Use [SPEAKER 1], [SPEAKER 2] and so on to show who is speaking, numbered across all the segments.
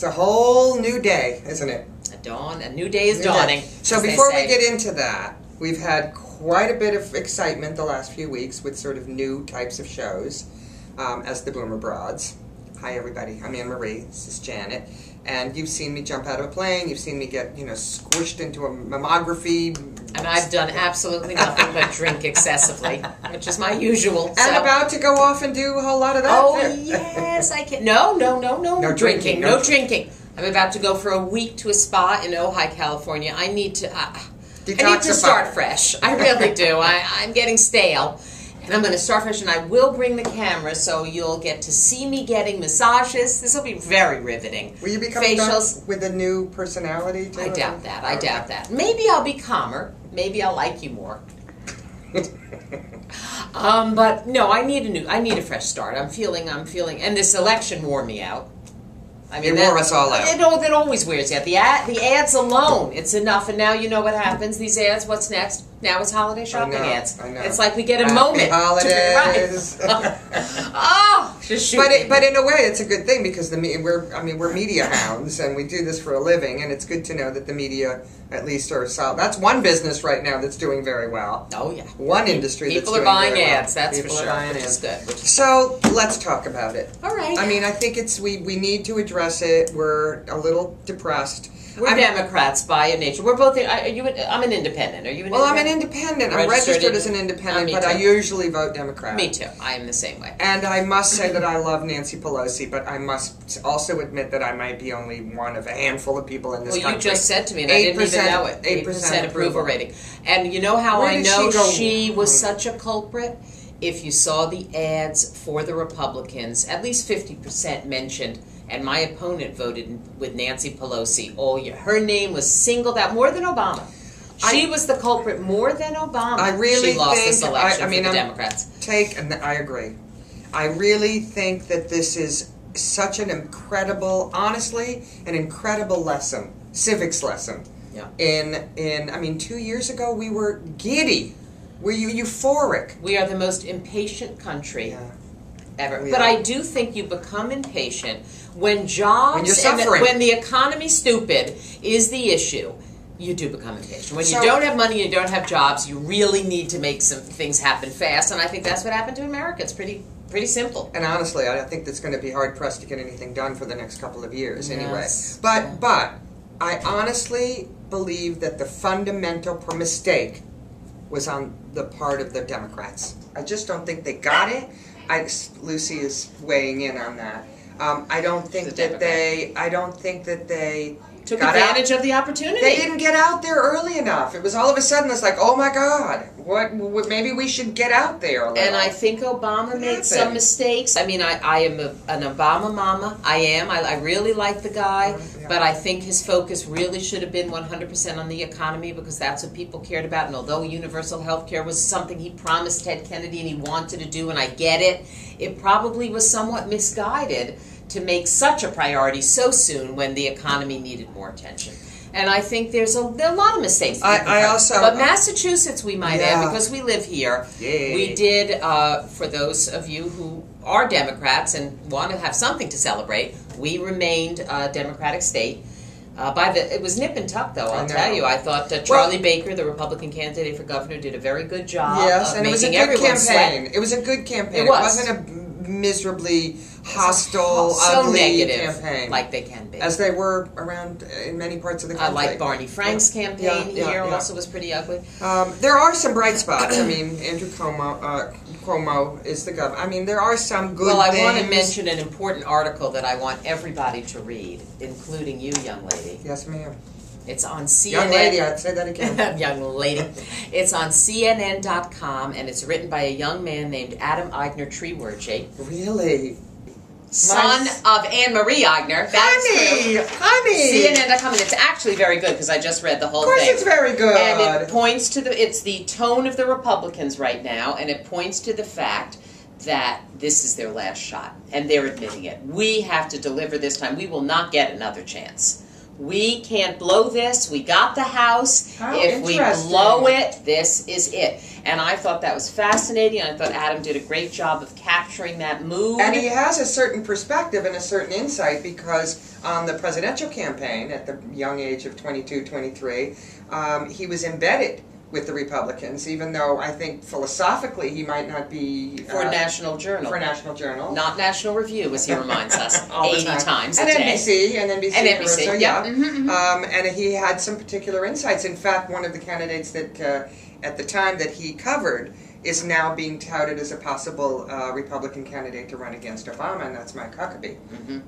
[SPEAKER 1] It's a whole new day, isn't it?
[SPEAKER 2] A new day is dawning.
[SPEAKER 1] So before we get into that, we've had quite a bit of excitement the last few weeks with sort of new types of shows as the Boomer Broads. Hi everybody, I'm Anne Marie, this is Janet, and you've seen me jump out of a plane, you've seen me get, squished into a mammography.
[SPEAKER 2] And I've done absolutely nothing but drink excessively, which is my usual.
[SPEAKER 1] And about to go off and do a whole lot of that.
[SPEAKER 2] Oh, yes, I can. No drinking. No drinking. I'm about to go for a week to a spa in Ojai, California. I need to start fresh. I really do. I'm getting stale. And I'm going to start fresh, and I will bring the camera so you'll get to see me getting massages. This will be very riveting.
[SPEAKER 1] Will you be coming back with a new personality too?
[SPEAKER 2] I doubt that. I doubt that. Maybe I'll be calmer. Maybe I'll like you more. But no, I need a fresh start. I'm feeling, and this election wore me out. I mean,
[SPEAKER 1] it wore us all out.
[SPEAKER 2] It always wears you out. The ads alone, it's enough. And now you know what happens. These ads, what's next? Now it's holiday shopping ads.
[SPEAKER 1] I know.
[SPEAKER 2] It's like we get a moment.
[SPEAKER 1] Holidays.
[SPEAKER 2] Oh, just shoot me.
[SPEAKER 1] But in a way, it's a good thing because we're media hounds and we do this for a living, and it's good to know that the media at least are solid. That's one business right now that's doing very well.
[SPEAKER 2] Oh yeah,
[SPEAKER 1] one industry.
[SPEAKER 2] People are buying ads. That's
[SPEAKER 1] for
[SPEAKER 2] sure. Which is good.
[SPEAKER 1] So let's talk about it.
[SPEAKER 2] All right.
[SPEAKER 1] I mean, I think we need to address it. We're a little depressed.
[SPEAKER 2] We're Democrats by nature. We're both. I'm an independent. Are you an independent?
[SPEAKER 1] Well, I'm an independent. I'm registered as an independent, but I usually vote Democrat.
[SPEAKER 2] Me too. I am the same way.
[SPEAKER 1] And I must say that I love Nancy Pelosi, but I must also admit that I might be only one of a handful of people in this country.
[SPEAKER 2] Well, you just said to me, and I didn't even know it. 8% approval rating. And you know how I know she was such a culprit? If you saw the ads for the Republicans, at least 50% mentioned, and my opponent voted with Nancy Pelosi all year. Her name was singled out more than Obama. She was the culprit more than Obama.
[SPEAKER 1] I really
[SPEAKER 2] she lost this election for the Democrats.
[SPEAKER 1] I agree. I really think that this is such an incredible, honestly, an incredible lesson, civics lesson.
[SPEAKER 2] Yeah.
[SPEAKER 1] In 2 years ago we were giddy. Were you euphoric?
[SPEAKER 2] We are the most impatient country ever.
[SPEAKER 1] We
[SPEAKER 2] but
[SPEAKER 1] are.
[SPEAKER 2] I do think you become impatient when jobs and when the economy's stupid is the issue. You do become impatient. When you don't have money and you don't have jobs, you really need to make some things happen fast. And I think that's what happened to America. It's pretty simple.
[SPEAKER 1] And honestly, I think that's going to be hard pressed to get anything done for the next couple of years anyway. But I honestly believe that the fundamental mistake was on the part of the Democrats. I just don't think they got it. Lucy is weighing in on that. I don't think that they
[SPEAKER 2] took advantage of the opportunity.
[SPEAKER 1] They didn't get out there early enough. It was all of a sudden, it's like, oh my God, what maybe we should get out there a little.
[SPEAKER 2] And I think Obama made some mistakes. I mean, I am an Obama mama. I am. I really like the guy, but I think his focus really should have been 100% on the economy because that's what people cared about. And although universal health care was something he promised Ted Kennedy and he wanted to do, and I get it, it probably was somewhat misguided to make such a priority so soon when the economy needed more attention. And I think there are a lot of mistakes. But Massachusetts, we might add, because we live here, we did, for those of you who are Democrats and want to have something to celebrate, we remained a Democratic state. It was nip and tuck, though, I'll tell you. I thought Charlie Baker, the Republican candidate for governor, did a very good job of making everyone sweat.
[SPEAKER 1] It was a good campaign.
[SPEAKER 2] It
[SPEAKER 1] wasn't a miserably hostile, ugly
[SPEAKER 2] negative
[SPEAKER 1] campaign,
[SPEAKER 2] like they can be,
[SPEAKER 1] as they were around in many parts of the country.
[SPEAKER 2] Like Barney Frank's campaign here also was pretty ugly.
[SPEAKER 1] There are some bright spots. I mean, Andrew Cuomo is the governor. I mean, there are some good things.
[SPEAKER 2] I want to mention an important article that I want everybody to read, including you, young lady.
[SPEAKER 1] Yes, ma'am.
[SPEAKER 2] It's on CNN.
[SPEAKER 1] Young lady, I'd say that again.
[SPEAKER 2] Young lady. It's on CNN.com, and it's written by a young man named Adam Aigner-Treworgy.
[SPEAKER 1] Really?
[SPEAKER 2] Son of Anne Marie Aigner.
[SPEAKER 1] Honey!
[SPEAKER 2] CNN.com, and it's actually very good because I just read the whole thing.
[SPEAKER 1] Of course it's very good.
[SPEAKER 2] And it points to it's the tone of the Republicans right now, and it points to the fact that this is their last shot, and they're admitting it. We have to deliver this time. We will not get another chance. we can't blow this. We got the House.
[SPEAKER 1] How
[SPEAKER 2] if we
[SPEAKER 1] interesting.
[SPEAKER 2] blow it, this is it. And I thought that was fascinating. I thought Adam did a great job of capturing that mood.
[SPEAKER 1] And he has a certain perspective and a certain insight, because on the presidential campaign at the young age of 22, 23, he was embedded with the Republicans, even though I think philosophically he might not be...
[SPEAKER 2] For National Journal.
[SPEAKER 1] For National Journal.
[SPEAKER 2] Not National Review, as he reminds us, 80 times a
[SPEAKER 1] and
[SPEAKER 2] day.
[SPEAKER 1] NBC, and NBC.
[SPEAKER 2] And NBC,
[SPEAKER 1] so,
[SPEAKER 2] yeah.
[SPEAKER 1] And he had some particular insights. In fact, one of the candidates that at the time that he covered is now being touted as a possible Republican candidate to run against Obama, and that's Mike Huckabee,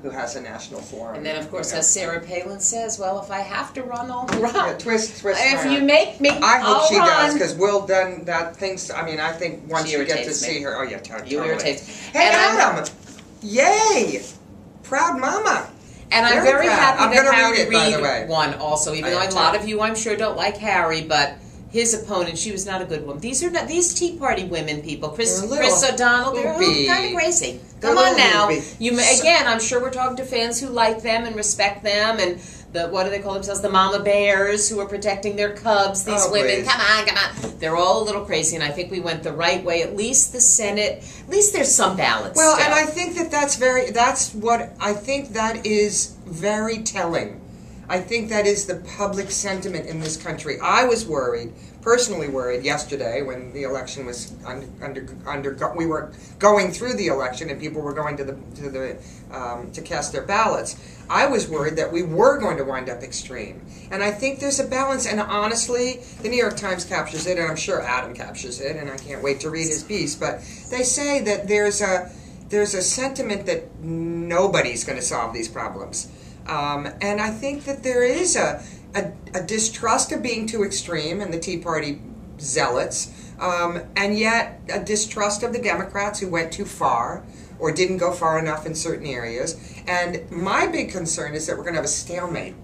[SPEAKER 1] who has a national forum.
[SPEAKER 2] And then, of course, as Sarah Palin says, well, if I have to run, I'll run.
[SPEAKER 1] Yeah, twist
[SPEAKER 2] if you make me,
[SPEAKER 1] I hope
[SPEAKER 2] I'll
[SPEAKER 1] she
[SPEAKER 2] run.
[SPEAKER 1] does, because Will then that thinks. I mean, I think once
[SPEAKER 2] She
[SPEAKER 1] you get to
[SPEAKER 2] irritates
[SPEAKER 1] see
[SPEAKER 2] me.
[SPEAKER 1] her, oh yeah, totally.
[SPEAKER 2] You irritate.
[SPEAKER 1] Hey,
[SPEAKER 2] And
[SPEAKER 1] Adam! Yay! Proud mama.
[SPEAKER 2] And I'm very
[SPEAKER 1] proud.
[SPEAKER 2] happy
[SPEAKER 1] I'm
[SPEAKER 2] that
[SPEAKER 1] gonna
[SPEAKER 2] Harry
[SPEAKER 1] read it, by the
[SPEAKER 2] Reid
[SPEAKER 1] way.
[SPEAKER 2] won also, even
[SPEAKER 1] I
[SPEAKER 2] though
[SPEAKER 1] am
[SPEAKER 2] a
[SPEAKER 1] too.
[SPEAKER 2] lot of you, I'm sure, don't like Harry, but his opponent, she was not a good woman. These are not these Tea Party women, people. Chris O'Donnell, they're kind of crazy. Come on now. You may, again, I'm sure we're talking to fans who like them and respect them, and the what do they call themselves? The mama bears who are protecting their cubs. These women,
[SPEAKER 1] please.
[SPEAKER 2] come on. They're all a little crazy, and I think we went the right way. At least the Senate, at least there's some balance.
[SPEAKER 1] Well,
[SPEAKER 2] still.
[SPEAKER 1] and I think that is very telling. I think that is the public sentiment in this country. I was personally worried yesterday when the election was we were going through the election and people were going to cast their ballots. I was worried that we were going to wind up extreme. And I think there's a balance, and honestly, the New York Times captures it, and I'm sure Adam captures it, and I can't wait to read his piece, but they say that there's a sentiment that nobody's going to solve these problems. And I think that there is a distrust of being too extreme and the Tea Party zealots, and yet a distrust of the Democrats who went too far or didn't go far enough in certain areas. And my big concern is that we're going to have a stalemate.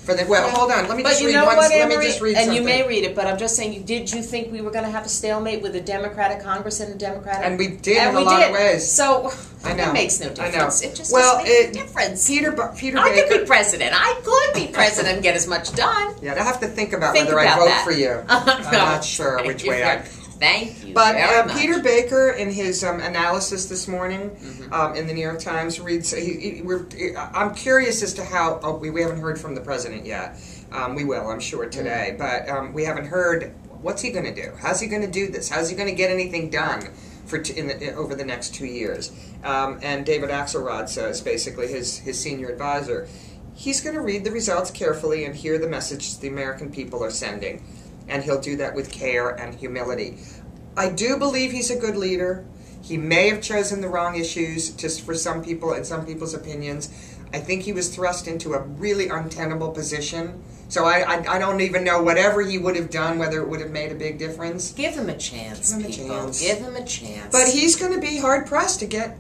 [SPEAKER 1] Hold on. Let me just read one. Let me just read something.
[SPEAKER 2] And you may read it, but I'm just saying, did you think we were going to have a stalemate with a Democratic Congress and a Democratic?
[SPEAKER 1] And we did in a lot of ways.
[SPEAKER 2] So
[SPEAKER 1] I know.
[SPEAKER 2] it makes no difference.
[SPEAKER 1] I know.
[SPEAKER 2] It just doesn't make a difference.
[SPEAKER 1] Peter Baker.
[SPEAKER 2] I could be president. I could be president and get as much done.
[SPEAKER 1] Yeah, I have to think about whether I vote for you. I'm not sure which way I.
[SPEAKER 2] Thank you.
[SPEAKER 1] But
[SPEAKER 2] very much.
[SPEAKER 1] Peter Baker, in his analysis this morning in the New York Times, reads. I'm curious as to how. Oh, we haven't heard from the president yet. We will, I'm sure, today. But we haven't heard. What's he going to do? How's he going to do this? How's he going to get anything done over the next 2 years? And David Axelrod says, basically, his senior advisor, he's going to read the results carefully and hear the message the American people are sending. And he'll do that with care and humility. I do believe he's a good leader. He may have chosen the wrong issues just for some people and some people's opinions. I think he was thrust into a really untenable position. So I don't even know whatever he would have done, whether it would have made a big difference.
[SPEAKER 2] Give him a chance,
[SPEAKER 1] Give him a
[SPEAKER 2] people.
[SPEAKER 1] chance.
[SPEAKER 2] Give him a chance.
[SPEAKER 1] But he's going to be hard-pressed to get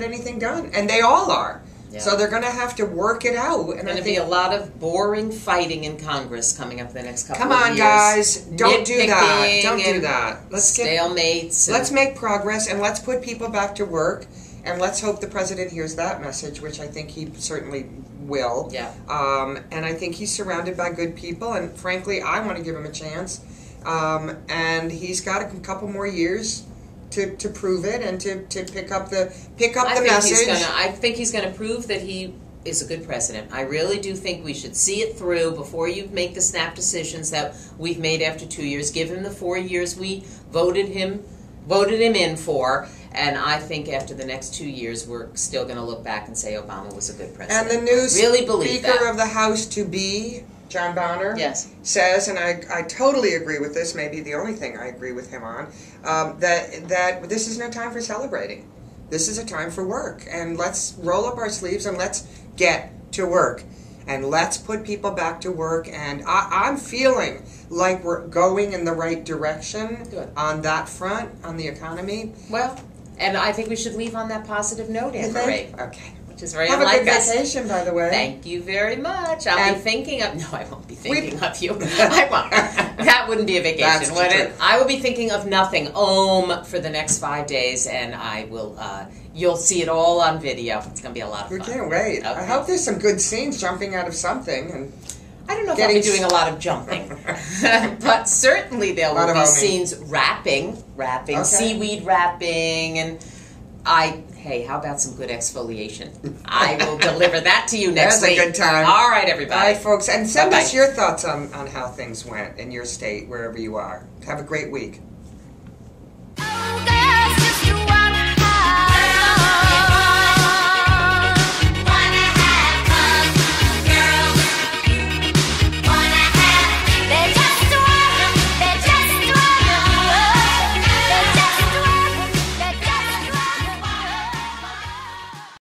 [SPEAKER 1] anything done. And they all are. Yeah. So they're going to have to work it out.
[SPEAKER 2] There's going to be a lot of boring fighting in Congress coming up the next couple of years.
[SPEAKER 1] Come on, guys. Don't do that. Don't do that.
[SPEAKER 2] Stalemates.
[SPEAKER 1] Let's make progress, and let's put people back to work, and let's hope the president hears that message, which I think he certainly will.
[SPEAKER 2] Yeah.
[SPEAKER 1] And I think he's surrounded by good people, and frankly, I want to give him a chance. And he's got a couple more years to prove it and to pick up the message.
[SPEAKER 2] I think he's going to prove that he is a good president. I really do think we should see it through before you make the snap decisions that we've made after 2 years. Give him the 4 years we voted him in for. And I think after the next 2 years, we're still going to look back and say Obama was a good president.
[SPEAKER 1] And the new
[SPEAKER 2] really
[SPEAKER 1] Speaker of the House to be, John Boehner,
[SPEAKER 2] yes,
[SPEAKER 1] says, and I totally agree with this, maybe the only thing I agree with him on, that this is no time for celebrating. This is a time for work. And let's roll up our sleeves and let's get to work. And let's put people back to work. And I'm feeling like we're going in the right direction on that front, on the economy.
[SPEAKER 2] Well, and I think we should leave on that positive note, Anne-Marie.
[SPEAKER 1] Okay.
[SPEAKER 2] Which is very
[SPEAKER 1] Have
[SPEAKER 2] unlike
[SPEAKER 1] a good vacation, by the way.
[SPEAKER 2] Thank you very much. I'll be thinking of... No, I won't be thinking of you. I won't. That wouldn't be a vacation, would it? I will be thinking of nothing for the next 5 days, and I will You'll see it all on video. It's going to be a lot of fun.
[SPEAKER 1] We can't wait. Okay. I hope there's some good scenes jumping out of something. And
[SPEAKER 2] I don't know if I'll be doing a lot of jumping. But certainly there will be scenes wrapping, okay. Seaweed wrapping, and hey, how about some good exfoliation? I will deliver that to you next week.
[SPEAKER 1] That's a good time.
[SPEAKER 2] All right, everybody.
[SPEAKER 1] All right, folks. And send us your thoughts on how things went in your state, wherever you are. Have a great week.